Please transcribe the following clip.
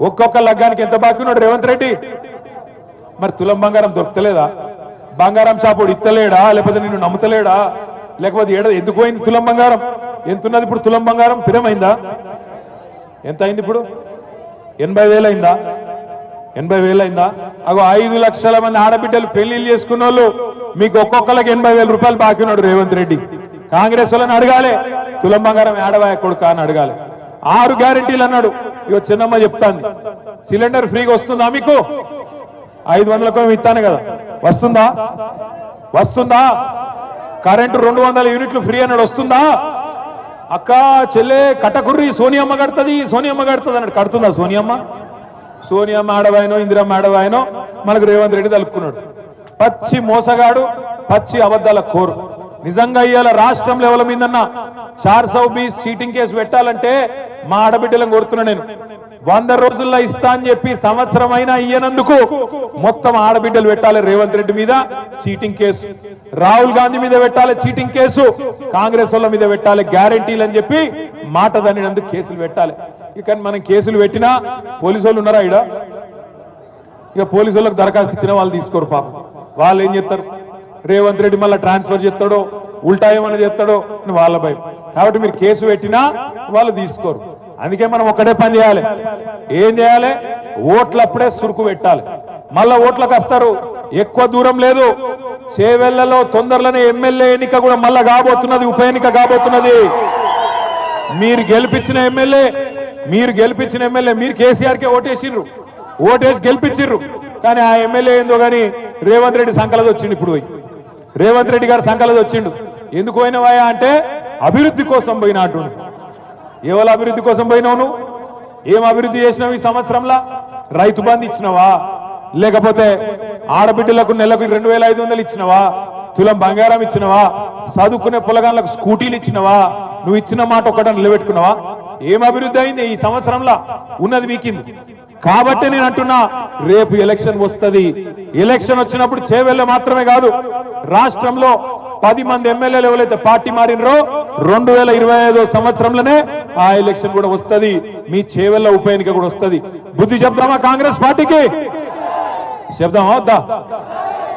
ఒక్కొక్క లగ్గానికి ఎంత బాకీ ఉన్నాడు రేవంత్ రెడ్డి? మరి తులం బంగారం దొరకలేదా? బంగారం షాపుడు ఇత్తలేడా? లేకపోతే నిన్ను నమ్ముతలేడా? లేకపోతే ఎందుకు పోయింది తులం బంగారం? ఎంతున్నది ఇప్పుడు తులం బంగారం? పిరమైందా? ఎంత అయింది ఇప్పుడు? 80,000 అయిందా? 80,000 అయిందా? అగో 5 లక్షల మంది ఆడబిడ్డలు పెళ్లిళ్ళు చేసుకున్న వాళ్ళు మీకు ఒక్కొక్కరికి 80,000 రూపాయలు బాకీ ఉన్నాడు రేవంత్ రెడ్డి. కాంగ్రెస్ వాళ్ళని అడగాలి, తులం బంగారం ఏడవాయ కొడుకా అని అడగాలి. 6 గ్యారెంటీలు అన్నాడు. ఇగో చిన్నమ్మ చెప్తాంది, సిలిండర్ ఫ్రీగా వస్తుందా మీకు? 500కు ఇస్తాను కదా, వస్తుందా? వస్తుందా? కరెంటు 200 యూనిట్లు ఫ్రీ అన్నాడు, వస్తుందా? అక్క చెల్లె కట్టకుర్రి సోనియమ్మ కడుతుంది, సోనియమ్మ కడుతుంది అన్నాడు, కడుతుందా సోనియమ్మ? సోనియమ్మ ఆడవాయనో ఇందిరమ్మ ఆడవాయనో మనకు రేవంత్ రెడ్డి తలుపుకున్నాడు. పచ్చి మోసగాడు, పచ్చి అబద్ధాల కోరు. నిజంగా ఇవాళ రాష్ట్రం లెవెల్ మీదన్నా 420 చీటింగ్ కేసు పెట్టాలంటే మా ఆడబిడ్డలను కోరుతున్నా నేను. 100 రోజుల్లో ఇస్తా అని చెప్పి సంవత్సరం అయినా ఇయ్యనందుకు మొత్తం ఆడబిడ్డలు పెట్టాలి రేవంత్ రెడ్డి మీద చీటింగ్ కేసు, రాహుల్ గాంధీ మీద పెట్టాలి చీటింగ్ కేసు, కాంగ్రెస్ వాళ్ళ మీద పెట్టాలి గ్యారెంటీలు అని చెప్పి మాట దానినందుకు కేసులు పెట్టాలి. ఇక మనం కేసులు పెట్టినా పోలీసు వాళ్ళు ఉన్నారా ఇడ? ఇక పోలీసు వాళ్ళకి దరఖాస్తు ఇచ్చినా వాళ్ళు తీసుకోరు పాపం. వాళ్ళు ఏం చేస్తారు? రేవంత్ రెడ్డి మళ్ళీ ట్రాన్స్ఫర్ చేస్తాడో ఉల్టా ఏమన్నా చేస్తాడో అని వాళ్ళ భయం. కాబట్టి మీరు కేసు పెట్టినా వాళ్ళు తీసుకోరు. అందుకే మనం ఒక్కడే పని చేయాలి. ఏం చేయాలి? ఓట్లప్పుడే సురుకు పెట్టాలి. మళ్ళా ఓట్లకు వస్తారు, ఎక్కువ దూరం లేదు. చేవెళ్లలో తొందరలోనే ఎమ్మెల్యే ఎన్నిక కూడా మళ్ళా కాబోతున్నది, ఉప ఎన్నిక కాబోతున్నది. మీరు గెలిపించిన ఎమ్మెల్యే మీరు కేసీఆర్కే ఓటేసిర్రు, ఓటేసి గెలిపించిర్రు. కానీ ఆ ఎమ్మెల్యే ఏందో కానీ రేవంత్ రెడ్డి సంకలది వచ్చిండు. ఇప్పుడు పోయి రేవంత్ రెడ్డి గారు సంకలది వచ్చిండు. ఎందుకు పోయినవాయా అంటే అభివృద్ధి కోసం పోయినట్టు. ఎవరు అభివృద్ధి కోసం పోయినావు నువ్వు? ఏం అభివృద్ధి చేసినావు ఈ సంవత్సరంలో? రైతు బంధు ఇచ్చినవా? లేకపోతే ఆడబిడ్డలకు నెలకు 2,500 ఇచ్చినవా? తులం బంగారం ఇచ్చినవా? చదువుకునే పొలగాళ్ళకు స్కూటీలు ఇచ్చినవా? నువ్వు ఇచ్చిన మాట ఒక్కటని నిలబెట్టుకున్నావా? ఏం అభివృద్ధి అయింది ఈ సంవత్సరంలో? ఉన్నది వీకింది. కాబట్టి నేను అంటున్నా, రేపు ఎలక్షన్ వస్తుంది. ఎలక్షన్ వచ్చినప్పుడు చేవెళ్ళ మాత్రమే కాదు, రాష్ట్రంలో 10 మంది ఎమ్మెల్యేలు ఎవరైతే పార్టీ మారినరో 2025 సంవత్సరంలోనే ఆ ఎలక్షన్ కూడా వస్తుంది. మీ చేవెళ్ళ ఉప ఎన్నిక కూడా వస్తుంది. బుద్ధి చెప్దామా కాంగ్రెస్ పార్టీకి? చెప్దామా వద్దా?